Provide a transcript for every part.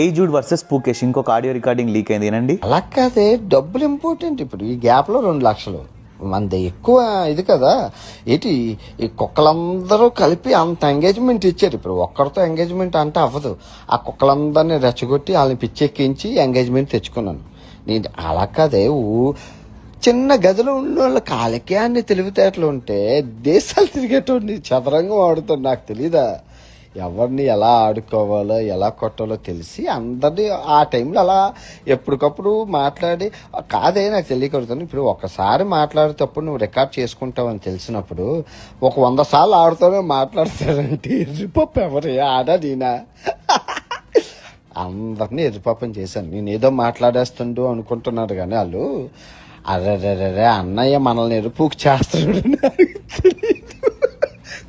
ఏ Jude versus పూకేష్ ఇంకొక audio recording leak అయింది ఏనండి. అలా కాదే, డబ్బులు ఇంపార్టెంట్. ఇప్పుడు ఈ గ్యాప్లో 2 లక్షలు మనది ఎక్కువ ఇది కదా. ఏంటి ఈ కుక్కలందరూ కలిపి అంత ఎంగేజ్మెంట్ ఇచ్చారు. ఇప్పుడు ఒక్కరితో ఎంగేజ్మెంట్ అంటే అవ్వదు. ఆ కుక్కలందరినీ రెచ్చగొట్టి వాళ్ళని పిచ్చెక్కించి ఎంగేజ్మెంట్ తెచ్చుకున్నాను నేను. అలా కాదే, చిన్న గదిలో ఉన్న వాళ్ళ కాలకే అన్ని తెలివితేటలు ఉంటే దేశాలు తిరిగేటోడిని చదరంగం ఆడుతాడు. నాకు తెలీదా ఎవరిని ఎలా ఆడుకోవాలో ఎలా కొట్టాలో తెలిసి అందరినీ ఆ టైంలో అలా ఎప్పటికప్పుడు మాట్లాడి. కాదే నాకు తెలియకూడదు. ఇప్పుడు ఒకసారి మాట్లాడేటప్పుడు నువ్వు రికార్డ్ చేసుకుంటావు అని తెలిసినప్పుడు 100 సార్లు ఆడుతూనే మాట్లాడతాడంటే ఎర్రిపప్పు ఎవరు ఆడా నేనా? అందరినీ ఎర్రిపప్పని చేశాను నేను. ఏదో మాట్లాడేస్తుండు అనుకుంటున్నారు కానీ వాళ్ళు అరే అన్నయ్య మనల్ని ఎరుపుకు చేస్తాడు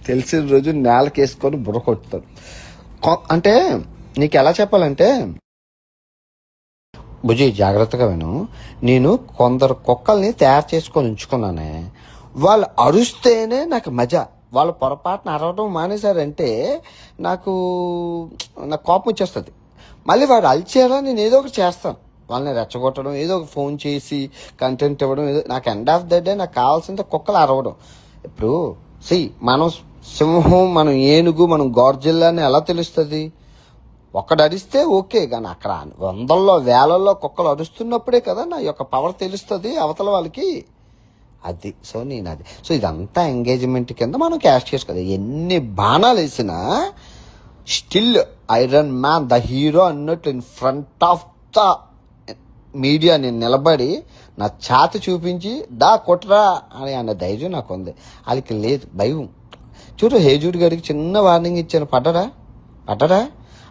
తెలిసిన రోజు నేలకేసుకొని బుర్ర కొట్టుతాడు. అంటే నీకు ఎలా చెప్పాలంటే, భుజి జాగ్రత్తగా విను. నేను కొందరు కుక్కల్ని తయారు చేసుకొని ఉంచుకున్నానే, వాళ్ళు అరుస్తేనే నాకు మజా. వాళ్ళు పొరపాటున అరవడం మానేశారంటే నాకు కోపం వచ్చేస్తుంది. మళ్ళీ వాడు అలిచేలా నేను ఏదో ఒకటి చేస్తాను. వాళ్ళని రెచ్చగొట్టడం, ఏదో ఒక ఫోన్ చేసి కంటెంట్ ఇవ్వడం. ఏదో నాకు ఎండ్ ఆఫ్ ద డే నాకు కావాల్సింది కుక్కలు అరవడం. ఇప్పుడు మనం సింహం, మనం ఏనుగు, మనం గాడ్జిల్లా అని ఎలా తెలుస్తుంది? ఒక్కడు అరిస్తే ఓకే, కానీ అక్కడ 100ల్లో 1000ల్లో కుక్కలు అరుస్తున్నప్పుడే కదా నా యొక్క పవర్ తెలుస్తుంది అవతల వాళ్ళకి. అది నేను అది ఇదంతా ఎంగేజ్మెంట్ కింద మనం క్యాష్ చేసుకోవాలి. ఎన్ని బాణాలు వేసినా still Iron Man the hero అన్నట్టు in front of the media నేను నిలబడి నా ఛాతి చూపించి దా కొట్టరా అని అన్న ధైర్యం నాకు ఉంది. వాళ్ళకి లేదు, భయం. చూడు, హేజూడ్ గారికి చిన్న వార్నింగ్ ఇచ్చాను, పడ్డరా?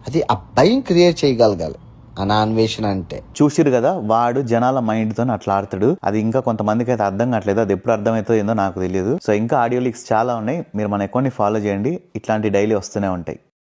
అది ఆ భయం క్రియేట్ చేయగలగాలి ఆ అన్వేషణ అంటే. చూసిరు కదా, వాడు జనాల మైండ్ తో అట్లా ఆడతాడు. అది ఇంకా కొంతమందికి అయితే అర్థం కావట్లేదు. అది ఎప్పుడు అర్థమవుతుందో ఏందో నాకు తెలియదు. ఇంకా ఆడియో లీక్స్ చాలా ఉన్నాయి. మీరు మన అకౌంట్ ని ఫాలో చేయండి, ఇట్లాంటి డైలీ వస్తూనే ఉంటాయి.